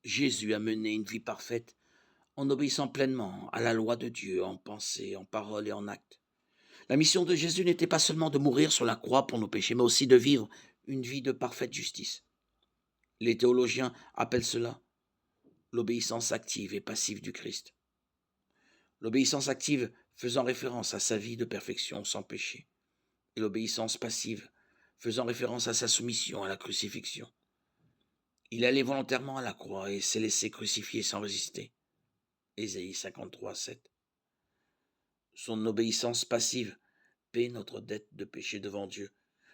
Jésus a mené une vie parfaite en obéissant pleinement à la loi de Dieu en pensée, en parole et en acte. La mission de Jésus n'était pas seulement de mourir sur la croix pour nos péchés, mais aussi de vivre une vie de parfaite justice. Les théologiens appellent cela l'obéissance active et passive du Christ. L'obéissance active faisant référence à sa vie de perfection sans péché, et l'obéissance passive faisant référence à sa soumission à la crucifixion. Il allait volontairement à la croix et s'est laissé crucifier sans résister. Ésaïe 53, 7. Son obéissance passive paie notre dette de péché devant Dieu,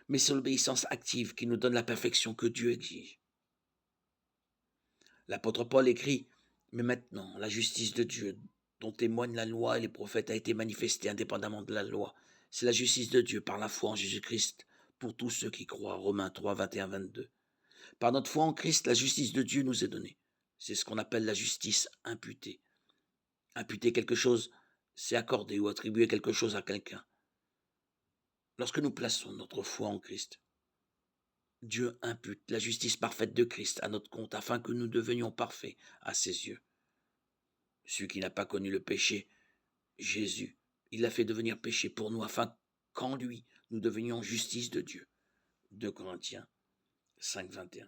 mais c'est l'obéissance active qui nous donne la perfection que Dieu exige. L'apôtre Paul écrit: mais maintenant, la justice de Dieu, dont témoignent la loi et les prophètes, a été manifestée indépendamment de la loi. C'est la justice de Dieu par la foi en Jésus-Christ pour tous ceux qui croient. Romains 3, 21, 22. Par notre foi en Christ, la justice de Dieu nous est donnée. C'est ce qu'on appelle la justice imputée. Imputer quelque chose, c'est accorder ou attribuer quelque chose à quelqu'un. Lorsque nous plaçons notre foi en Christ, Dieu impute la justice parfaite de Christ à notre compte afin que nous devenions parfaits à ses yeux. Celui qui n'a pas connu le péché, Jésus, il l'a fait devenir péché pour nous afin qu'en lui, nous devenions justice de Dieu. 2 Corinthiens 5, 21.